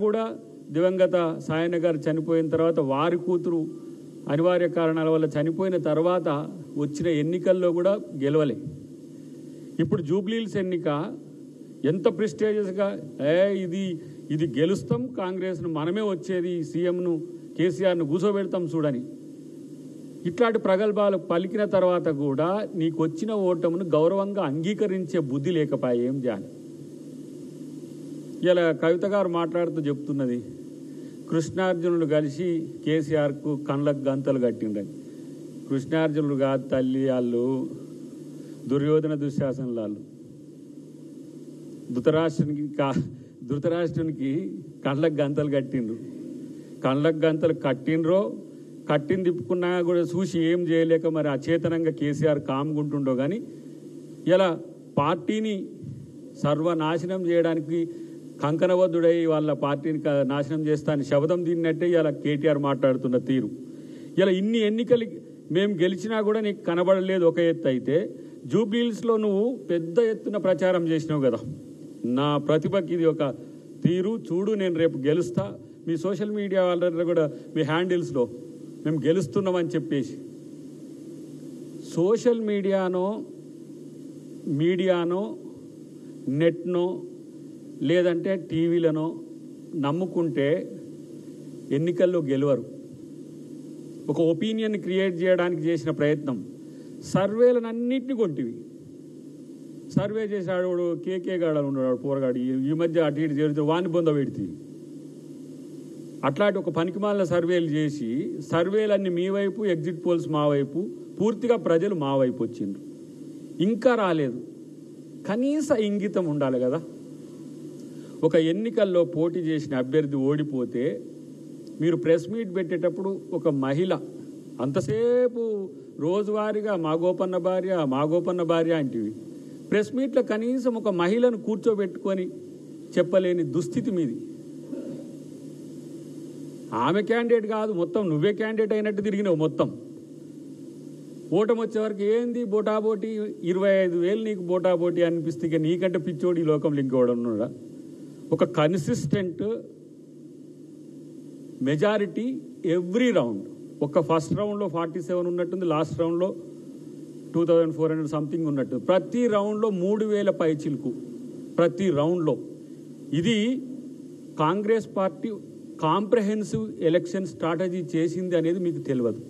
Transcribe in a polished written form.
కూడా దివంగత సాయన్న గారు చనిపోయిన తర్వాత వారి కూతురు అనివార్య కారణాల వల్ల చనిపోయిన తర్వాత వచ్చిన ఎన్నికల్లో కూడా గెలవలే. ఇప్పుడు జూబ్లీహిల్స్ ఎన్నిక ఎంత ప్రెస్టేజియస్గా ఇది గెలుస్తాం, కాంగ్రెస్ను మనమే వచ్చేది, సీఎంను కేసీఆర్ను కూర్చోబెడతాం చూడని ఇట్లాంటి ప్రగల్భాలు పలికిన తర్వాత కూడా నీకు వచ్చిన ఓటమును గౌరవంగా అంగీకరించే బుద్ధి లేకపోయా ఏం చేయాలి? ఇలా కవిత గారు మాట్లాడుతూ చెప్తున్నది, కృష్ణార్జునులు కలిసి కేసీఆర్కు కళ్ళకు గంతలు కట్టిండని. కృష్ణార్జునులు కాదు తల్లి, వాళ్ళు దుర్యోధన దుశ్శాసనులు. వాళ్ళు ధృతరాష్ట్రునికి కళ్ళకు గంతలు కట్టిండ్రు. కళ్ళకు గంతలు కట్టింది తిప్పుకున్నా కూడా చూసి ఏం చేయలేక మరి అచేతనంగా కేసీఆర్ కామ్గుంటుండో కానీ ఇలా పార్టీని సర్వనాశనం చేయడానికి కంకణబద్ధుడై వాళ్ళ పార్టీని నాశనం చేస్తా అని శబదం తిన్నట్టే ఇలా కేటీఆర్ మాట్లాడుతున్న తీరు. ఇలా ఇన్ని ఎన్నికలు మేము గెలిచినా కూడా నీకు కనబడలేదు ఒక ఎత్తు అయితే, జూబ్లీహిల్స్లో నువ్వు పెద్ద ఎత్తున ప్రచారం చేసినావు కదా, నా ప్రతిభకి ఇది ఒక తీరు చూడు, నేను రేపు గెలుస్తా, మీ సోషల్ మీడియా వాళ్ళ కూడా మీ హ్యాండిల్స్లో మేము గెలుస్తున్నామని చెప్పేసి సోషల్ మీడియానో నెట్నో లేదంటే టీవీలనో నమ్ముకుంటే ఎన్నికల్లో గెలవరు. ఒక ఒపీనియన్ క్రియేట్ చేయడానికి చేసిన ప్రయత్నం, సర్వేలనన్నింటినీ కొంటివి. సర్వే చేసాడు కేకే గాడు ఉన్నాడు, పోరగాడు ఈ మధ్య అటు ఇటు చేరితే వాణి బొంద పెడితే అట్లాంటి ఒక పనికిమాలిన సర్వేలు చేసి సర్వేలన్నీ మీ వైపు, ఎగ్జిట్ పోల్స్ మా వైపు, పూర్తిగా ప్రజలు మా వైపు వచ్చిండ్రు. ఇంకా రాలేదు. కనీస ఇంగితం ఉండాలి కదా. ఒక ఎన్నికల్లో పోటీ చేసిన అభ్యర్థి ఓడిపోతే మీరు ప్రెస్ మీట్ పెట్టేటప్పుడు ఒక మహిళ అంతసేపు రోజువారీగా మా గోపన్న భార్య అంటివి, ప్రెస్ మీట్లో కనీసం ఒక మహిళను కూర్చోబెట్టుకొని చెప్పలేని దుస్థితి మీది. ఆమె క్యాండిడేట్ కాదు, మొత్తం నువ్వే క్యాండిడేట్ అయినట్టు తిరిగినావు. మొత్తం ఓటమి వచ్చేవరకు ఏంది బోటాబోటీ, 25,000 నీకు బోటాబోటీ అనిపిస్తే ఇక నీకంటే పిచ్చోడు ఈ లోకంలో ఇంకోవడం ఉన్నాడా? ఒక కన్సిస్టెంట్ మెజారిటీ ఎవ్రీ రౌండ్. ఒక ఫస్ట్ రౌండ్లో 47 ఉన్నట్టుంది, లాస్ట్ రౌండ్లో 2400 సంథింగ్ ఉన్నట్టు, ప్రతి రౌండ్లో 3,000 పైచిలకు ప్రతి రౌండ్లో. ఇది Congress party comprehensive election strategy చేసింది అనేది మీకు తెలియదు.